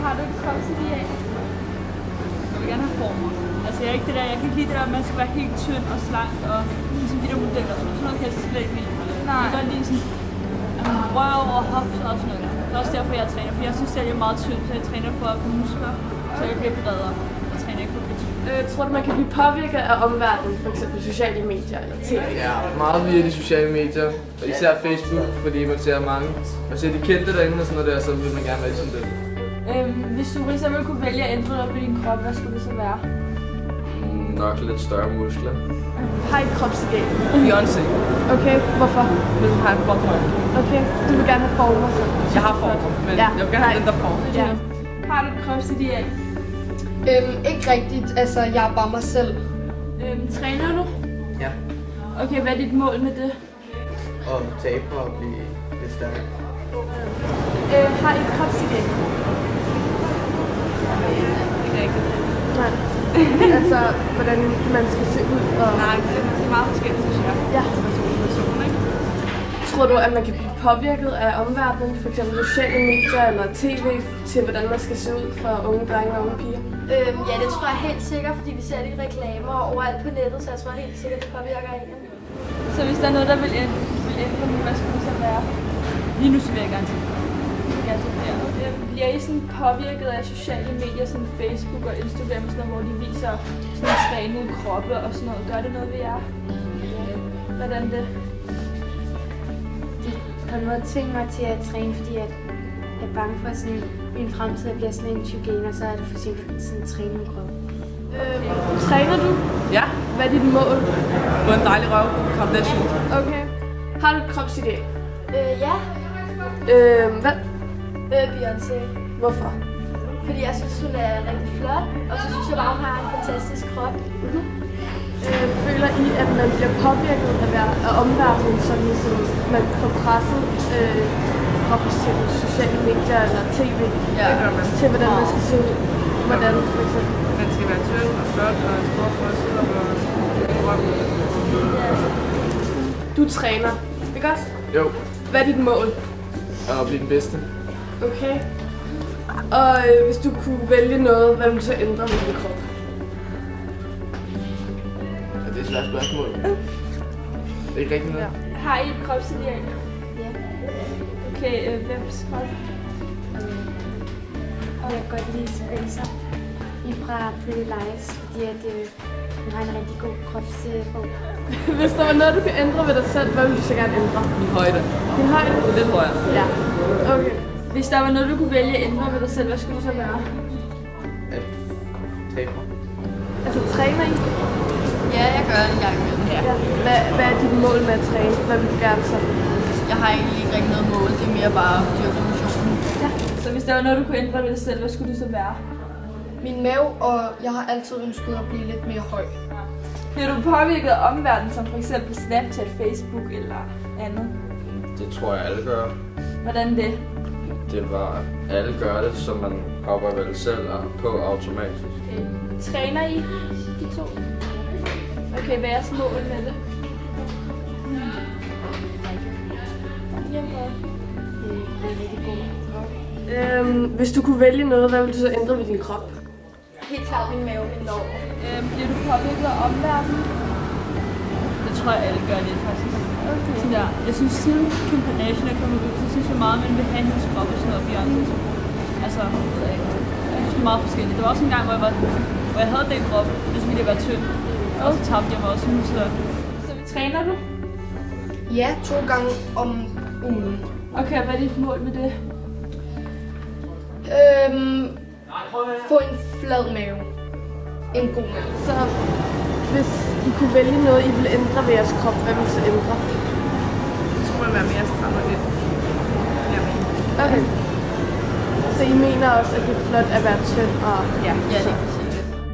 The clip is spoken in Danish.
Har du et kropsideal? Jeg vil gerne have former. Altså jeg kan ikke lide det der, at man skal være helt tynd og slank og ligesom de der modeller. Sådan noget kan jeg slet ikke lide. Nej. Jeg kan godt lide sådan røv og hofter og sådan noget. Det er også derfor, jeg træner, for jeg synes, at jeg er meget tynd, så jeg træner for at få muskler, så jeg bliver bredere. Jeg træner ikke for at blive tynd. Tror du, man kan blive påvirket af omverdenen, f.eks. sociale medier eller tv? Ja, meget via de sociale medier, og især Facebook, fordi man ser mange. Man ser de kendte derinde og sådan noget der, så vil man gerne være sådan det. Hvis du for eksempel kunne vælge at ændre noget på din krop, hvad skulle det så være? Nok lidt større muskler. Har I et kropsideal? Beyoncé. Okay, hvorfor? Vil du have en flot røv? Okay, du vil gerne have former så? Jeg har former, men Ja. jeg vil gerne have den der form. Ja. Har du et kropsideal? Ikke rigtigt. Altså, jeg er bare mig selv. Træner du? Ja. Okay, hvad er dit mål med det? Og tabe og blive lidt stærkere. Har I et kropsideal? Ikke rigtigt. Nej. Altså, hvordan man skal se ud og... Nej, det er meget forskelligt, synes jeg. Ja. Person, ikke? Tror du, at man kan blive påvirket af omverdenen, f.eks. sociale medier eller tv, til hvordan man skal se ud for unge drenge og unge piger? Ja, det tror jeg helt sikkert, fordi vi ser det i reklamer overalt på nettet, så jeg tror helt sikkert, det påvirker en. Så hvis der er noget, der vil ændre nu, hvad skulle det så være? Lige nu så vil jeg gerne til. Bliver I sådan påvirket af sociale medier, som Facebook og Instagram, og sådan noget, hvor de viser sådan trænede kroppe og sådan noget? Gør det noget ved jer? Hvordan det? Det på en måde tvinger mig til at træne, fordi jeg er bange for, at sådan, min fremtid bliver sådan en tygen, og så er det for sent at sådan, træne min krop. Træner du? Ja, Hvad er dit mål? få en dejlig røv. Kardashian. Okay. Har du et kropsideal? Ja, Hvad? Beyoncé. Hvorfor? Fordi jeg synes, hun er rigtig flot, og så synes jeg bare, hun har en fantastisk krop. Føler I, at man bliver påvirket af omverdenen, så ligesom man får presset fra f.eks. sociale medier eller tv, Ja, det gør man. til hvordan man skal se ud? Hvordan for eksempel? Man skal være tynd og flot og stor bryster og Du træner, ikke også? Jo, Hvad er dit mål? og blive den bedste. Okay. Og hvis du kunne vælge noget, hvad ville du så ændre med din krop? Ja, det er et svært spørgsmål. Det er ikke rigtigt noget. Ja. Har I et kropsideal? Ja. Okay, hvems krop? Og jeg kan godt lide Spencer fra Pretty Lies, fordi at, hun har en rigtig god kropsform. Hvis der var noget, du kunne ændre ved dig selv, hvad ville du så gerne ændre? min højde. Din højde? Lidt højere. Ja. Okay. Hvis der var noget, du kunne vælge at ændre ved dig selv, hvad skulle det så være? At tabe. Altså, træner I? Ja, jeg gør det en gang imellem. Ja. Hvad er dit mål med at træne? Hvad vil du gerne så? Jeg har egentlig ikke rigtig noget mål, det er mere bare dyrke motionen. Ja. Så hvis der var noget, du kunne ændre ved dig selv, hvad skulle det så være? Min mave, og jeg har altid ønsket at blive lidt mere høj. Bliver du påvirket af omverdenen, som for eksempel Snapchat, Facebook eller andet? Det tror jeg alle gør. Hvordan det? Det var, alle gør det, så man hopper vel selv på automatisk. Okay. Træner I de to? Okay, hvad er jeres mål med det? Det er rigtig god. Hvis du kunne vælge noget, hvad ville du så ændre ved din krop? Helt klart min mave, min lår. Bliver du påvirket af omverdenen? Det tror jeg alle gør lidt faktisk. Sådan der. Jeg synes siden Kim Kardashian er kommet ud, så synes jeg meget, at man vil have hendes krop og sådan noget Beyoncé. Altså, jeg ved ikke. Jeg synes det er meget forskelligt. Det var også en gang, hvor jeg havde den krop, og så ville jeg være tynd. Og så tabte jeg mig også muskler. Så træner du? Ja, 2 gange om ugen. Okay, hvad er dit mål med det? Få en flad mave. En god mave. Så hvis I kunne vælge noget, I ville ændre ved jeres krop, hvad ville I så ændre? Så skulle man være mere stram og lidt. Okay. Så I mener også, at det er flot at være tynd og... Ja. Ja, det er